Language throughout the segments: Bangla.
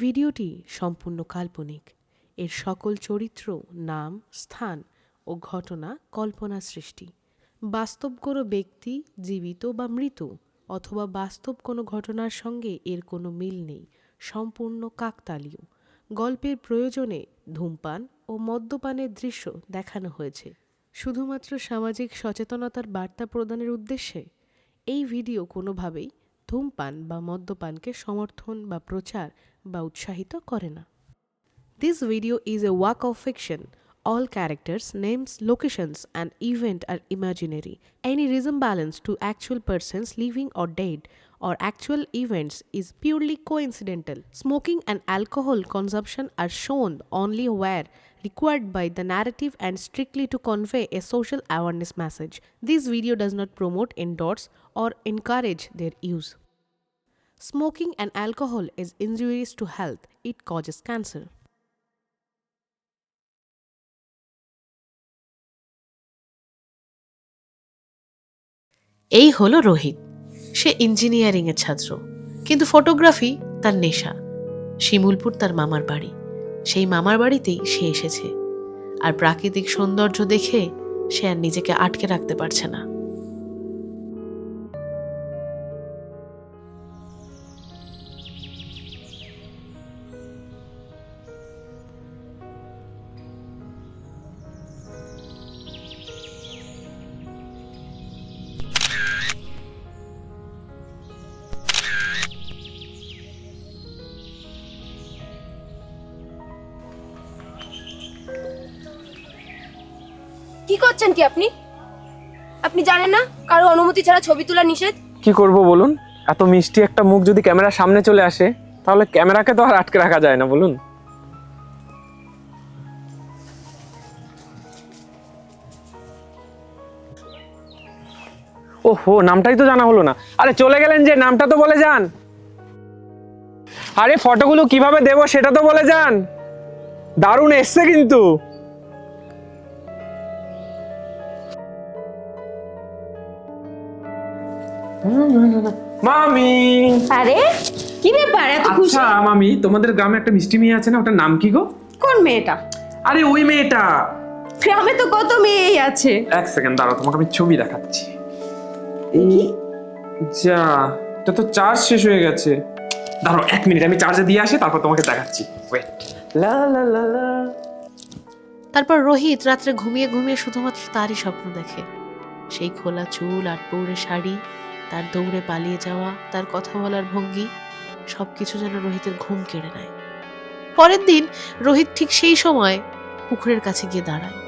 ভিডিওটি সম্পূর্ণ কাল্পনিক। এর সকল চরিত্র, নাম, স্থান ও ঘটনা কল্পনা সৃষ্টি। বাস্তব কোনো ব্যক্তি, জীবিত বা মৃত অথবা বাস্তব কোনো ঘটনার সঙ্গে এর কোনো মিল নেই, সম্পূর্ণ কাকতালীয়। গল্পের প্রয়োজনে ধূমপান ও মদ্যপানের দৃশ্য দেখানো হয়েছে শুধুমাত্র সামাজিক সচেতনতার বার্তা প্রদানের উদ্দেশ্যে। এই ভিডিও কোনোভাবেই ধূমপান বা মদ্যপানকে সমর্থন বা প্রচার বা উৎসাহিত করে না। This video is a work of fiction. All characters, names, locations, and events are imaginary. Any resemblance to actual persons living or dead or actual events is purely coincidental. Smoking and alcohol consumption are shown only where required by the narrative and strictly to convey a social awareness message. This video does not promote, endorse, or encourage their use. Smoking and alcohol is injurious to health. It causes cancer. এই হলো রোহিত। সে ইঞ্জিনিয়ারিংয়ের ছাত্র, কিন্তু ফটোগ্রাফি তার নেশা। শিমুলপুর তার মামার বাড়ি। সেই মামার বাড়িতেই সে এসেছে, আর প্রাকৃতিক সৌন্দর্য দেখে সে আর নিজেকে আটকে রাখতে পারছে না। কি করছেন কি আপনি? আপনি জানেন না কারো অনুমতি ছাড়া ছবি তোলা নিষেধ? কি করব বলুন? এত মিষ্টি একটা মুখ যদি ক্যামেরার সামনে চলে আসে, তাহলে ক্যামেরাকে তো আর আটকে রাখা যায় না, বলুন। ওহো, নামটাই তো জানা হলো না। আরে চলে গেলেন যে, নামটা তো বলে যান। আরে ফটোগুলো কিভাবে দেবো সেটা তো বলে যান। দারুণ এসছে কিন্তু। মামি, আরে কি ব্যাপার এত খুশি? আচ্ছা মামি, তোমাদের গ্রামে একটা মিষ্টি মেয়ে আছে না, ওটার নাম কি গো? কোন মেয়েটা? আরে ওই মেয়েটা। গ্রামে তো কত মেয়েই আছে। এক সেকেন্ড দাঁড়াও, তোমাকে আমি ছবি দেখাচ্ছি। এই যা, এটা তো চার্জ শেষ হয়ে গেছে। দাঁড়াও 1 মিনিট, আমি চার্জে দিয়ে আসি, তারপর তোমাকে দেখাচ্ছি। ওয়েট। লা লা লা লা। তারপর রোহিত রাত্রে ঘুমিয়ে ঘুমিয়ে শুধুমাত্র তারই স্বপ্ন দেখে। সেই খোলা চুল, আটপৌরে শাড়ি, তার দৌড়ে পালিয়ে যাওয়া, তার কথা বলার ভঙ্গি, সবকিছু যেন রোহিতের ঘুম কেড়ে নেয়। পরের দিন রোহিত ঠিক সেই সময় পুকুরের কাছে গিয়ে দাঁড়ায়,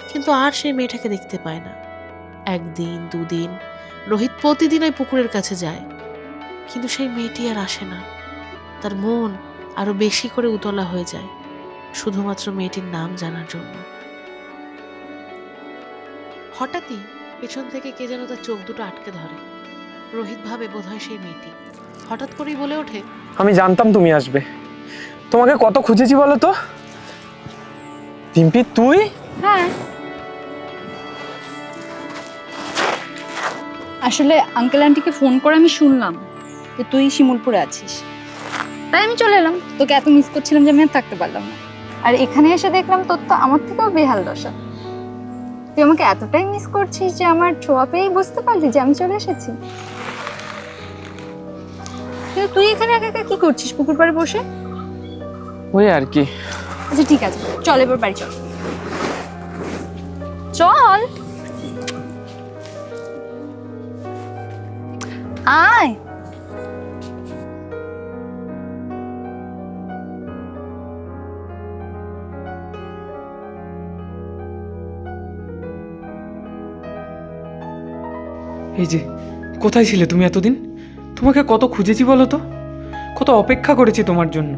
কিন্তু আর সেই মেয়েটাকে দেখতে পায় না। 1 দিন 2 দিন রোহিত প্রতিদিন ওই পুকুরের কাছে যায়, কিন্তু সেই মেয়েটি আর আসে না। তার মন আরো বেশি করে উতলা হয়ে যায় শুধুমাত্র মেয়েটির নাম জানার জন্য। হঠাৎই পেছন থেকে কে যেন তার চোখ দুটো আটকে ধরে। রোহিত ভাবে বোধহয় সেই মেয়েটি। হঠাৎ করেই বলে ওঠে, আমি জানতাম তুমি আসবে। তোমাকে কত খুঁজেছি বলো তো। টিম্পি, তুই? হ্যাঁ, আসলে আঙ্কেল আন্টিকে ফোন করে আমি শুনলাম যে তুই শিমুলপুরে আছিস, তাই আমি চলে এলাম। তোকে এত মিস করছিলাম যে আমি আর থাকতে পারলাম না। আর এখানে এসে দেখলাম তোর তো আমার থেকেও বেহাল দশা। তুই আমাকে এতটাই মিস করছিস যে আমার ছোঁয়া পেয়েই বুঝতে পারলি যে আমি চলে এসেছি। কিন্তু তুই এখানে একা একা কি করছিস পুকুর পাড়ে বসে? ওই আর কি। আচ্ছা ঠিক আছে, চল এবার বাড়ি চল। চল আয়। এই যে, কোথায় ছিলে তুমি এতদিন? তোমাকে কত খুঁজেছি বলো তো, কত অপেক্ষা করেছি তোমার জন্য।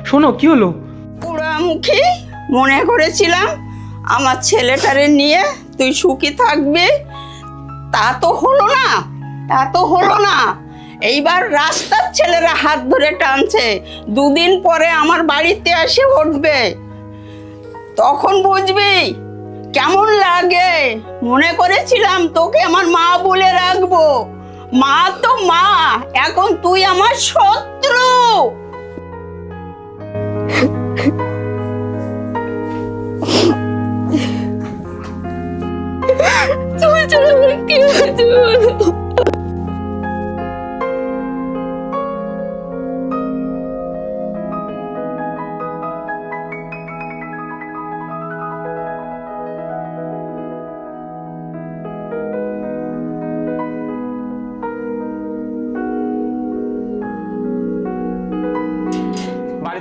শোনো, কি হলো? পোড়ামুখী মনে করেছিলাম আমার ছেলেটারে নিয়ে তুই সুখী থাকবি, তা তো হলো না, তা তো হলো না। এইবার রাস্তার ছেলেরা হাত ধরে টানছে, 2 দিন পরে আমার বাড়িতে এসে উঠবে, তখন বুঝবি কেমন লাগে। মনে করেছিলাম তোকে আমার মা বলে রাখবো, মা তো মা, এখন তুই আমার শত্রু।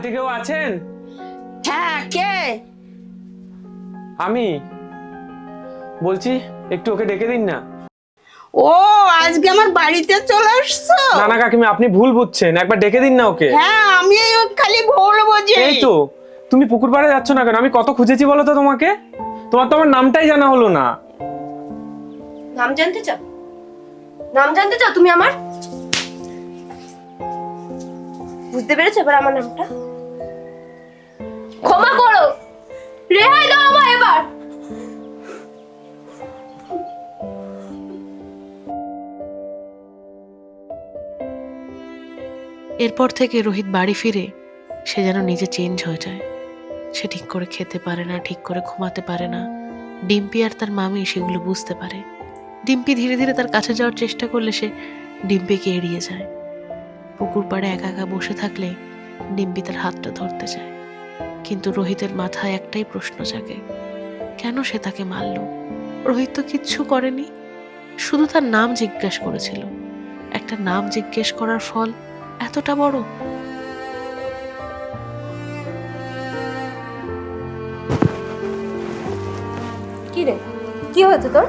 বাড়িতে কেউ আছেন? হ্যাঁ, কে? আমি বলছি একটু ওকে ডেকে দিন না। ও, আজকে আমার বাড়িতে চলে আসছো? না না কাকিমা, আপনি ভুল বুঝছেন, একবার ডেকে দিন না ওকে। হ্যাঁ, আমি খালি বলবো যে এই তো, তুমি পুকুর পাড়ে যাচ্ছ না কেন? আমি কত খুঁজেছি বলো তো তোমাকে, তোমার তো আমার নামটাই জানা হলো না। নাম জানতে চাও? নাম জানতে চাও তুমি আমার? বুঝতে পেরেছো এবার আমার নামটা? ক্ষমা করো, রেহাই দাও আমায় এবার। এরপর থেকে রোহিত বাড়ি ফিরে সে যেন নিজে চেঞ্জ হয়ে যায়। সে ঠিক করে খেতে পারে না, ঠিক করে ঘুমাতে পারে না। ডিম্পি আর তার মামি সেগুলো বুঝতে পারে। ডিম্পি ধীরে ধীরে তার কাছে যাওয়ার চেষ্টা করলে সে ডিম্পিকে এড়িয়ে যায়। পুকুর পাড়ে একা একা বসে থাকলে ডিম্পি তার হাতটা ধরতে চায়, কিন্তু রোহিতের মাথায় একটাই প্রশ্ন জাগে, কেন সে তাকে মারল? রোহিত তো কিচ্ছু করেনি, শুধু তার নাম জিজ্ঞেস করেছিল। একটা নাম জিজ্ঞেস করার ফল এতটা বড়? কি রে, কি হয়েছে তোর?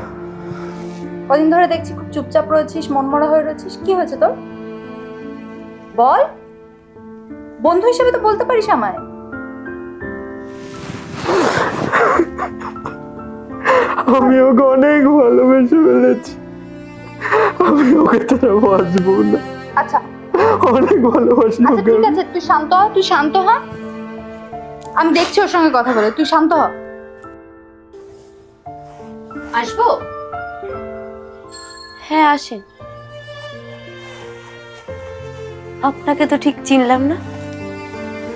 কদিন ধরে দেখছি খুব চুপচাপ রয়েছিস, মনমরা হয়ে রয়েছিস। কি হয়েছে তোর? বল, বন্ধু হিসেবে তো বলতে পারিস আমায়। আমি ওকে অনেক ভালোবেসে ফেলেছি, আমি ওকে ছাড়া বাঁচবো না। আচ্ছা অনেক ভালোবাসি আচ্ছা ওকে। ঠিক আছে, তুই শান্ত হ, তুই শান্ত হ। আমি দেখছি ওর সঙ্গে কথা বলে, তুই শান্ত হ। আসবো? হ্যাঁ আসেন। আপনাকে তো ঠিক চিনলাম না।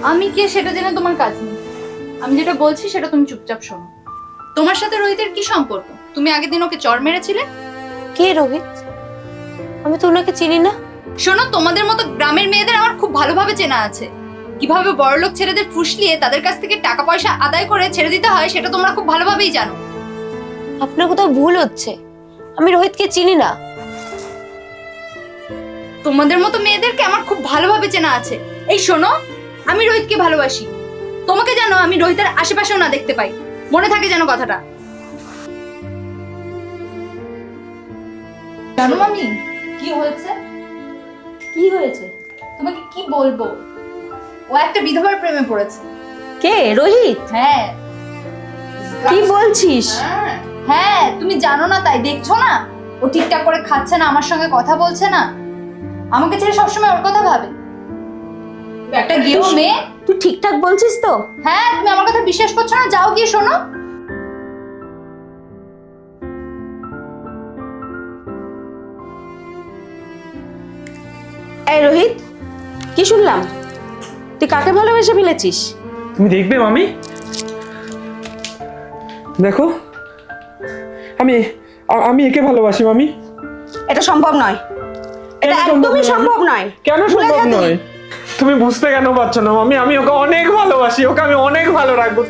আমি কে সেটা জেনে তোমার কাজ নেই। আমি যেটা বলছি সেটা তুমি চুপচাপ শোনো। তোমার সাথে রোহিতের কি সম্পর্ক? তুমি আগের দিন ওকে চড় মেরেছিলে। কে রোহিত? আমি তো ওনাকে চিনি না। শোনো, তোমাদের মতো গ্রামের মেয়েদের আমার খুব ভালোভাবে চেনা আছে। কিভাবে বড়লোক ছেলেদের ফুসলিয়ে তাদের কাছ থেকে টাকা পয়সা আদায় করে ছেড়ে দিতে হয় সেটা তোমরা খুব ভালোভাবেই জানো। আপনার কোথাও ভুল হচ্ছে, আমি রোহিতকে চিনি না। তোমাদের মতো মেয়েদেরকে আমার খুব ভালোভাবে চেনা আছে। এই শোনো, আমি রোহিতকে ভালোবাসি। তোমাকে জানো আমি রোহিতের আশেপাশেও না দেখতে পাই। মনে থাকে যেন কথাটা। জানো মামি কি হয়েছে? কি হয়েছে তোমাকে কি বলবো? ও একটা বিধবার প্রেমে পড়েছে। কে? রোহিত? হ্যাঁ। কি বলছিস? হ্যাঁ, তুমি জানো না তাই দেখছো না? ও ঠিকঠাক করে খাচ্ছে না, আমার সঙ্গে কথা বলছে না, আমাকে ছেড়ে সবসময় ওর কথা ভাবে। একটা গেও মেয়ে। তুই ঠিকঠাক বলছিস তো? হ্যাঁ, তুমি আমার কথা বিশ্বাস করছো না? যাও গিয়ে শোনো। এই রোহিত, কি শুনলাম? তুই কাকে ভালোবেসে ফেলেছিস? তুমি দেখবে মামি, দেখো আমি আমি একে ভালোবাসি মামি। এটা সম্ভব নয়, এটা কেন সম্ভব একদমই নয়? সম্ভব নয়। কেন ভুলে সম্ভব যা তুই। নয়? তুমি বুঝতে কেন পারছো না মামি? আমি ওকে অনেক ভালোবাসি, ওকে আমি অনেক ভালো রাখবো।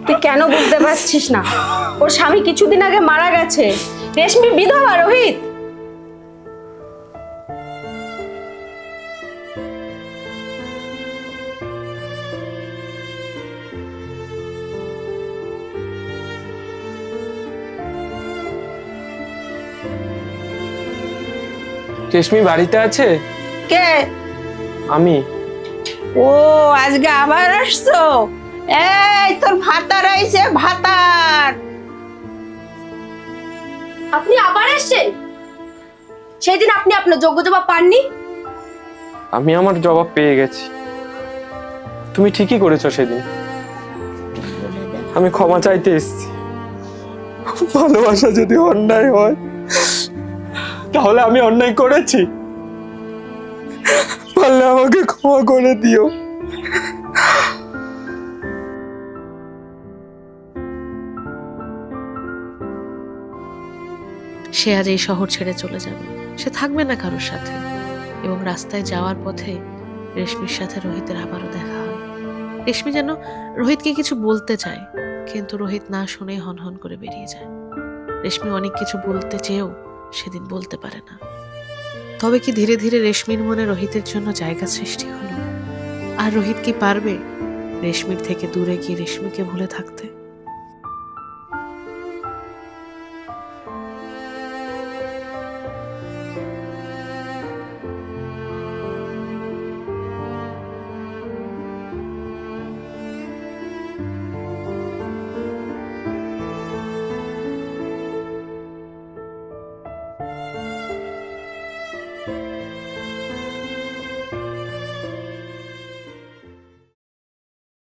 তুই কেন বুঝতে পারছিস না? ওর স্বামী কিছুদিন আগে মারা গেছে। রেশমি বিধবা রোহিত। রেশমি বাড়িতে আছে? কে? আমি। ও, আজকে আবার আসছো? এই তোর ভাতার আইছে, ভাতার। আপনি আবার এসেছেন? সেদিন আপনি আপনার যোগ্য জবাব পাননি। আমি আমার জবাব পেয়ে গেছি। তুমি ঠিকই করেছো সেদিন, আমি ক্ষমা চাইতে এসেছি। ভালোবাসা যদি অন্যায় হয় তাহলে আমি অন্যায় করেছি, পারলে আমাকে ক্ষমা করে দিও। সে আজ এই শহর ছেড়ে চলে যাবে। সে থাকবে না কারোর সাথে, এবং রাস্তায় যাওয়ার পথে রেশমির সাথে রোহিতের আবারও দেখা হয়। রেশমি যেন রোহিতকে কিছু বলতে চায়, কিন্তু রোহিত না শুনেই হনহন করে বেরিয়ে যায়। রেশমি অনেক কিছু বলতে চেয়েও সেদিন বলতে পারে না। তবে কি ধীরে ধীরে রেশমির মনে রোহিতের জন্য জায়গা সৃষ্টি হলো? আর রোহিত কি পারবে রেশমির থেকে দূরে গিয়ে রেশমিকে ভুলে থাকতে?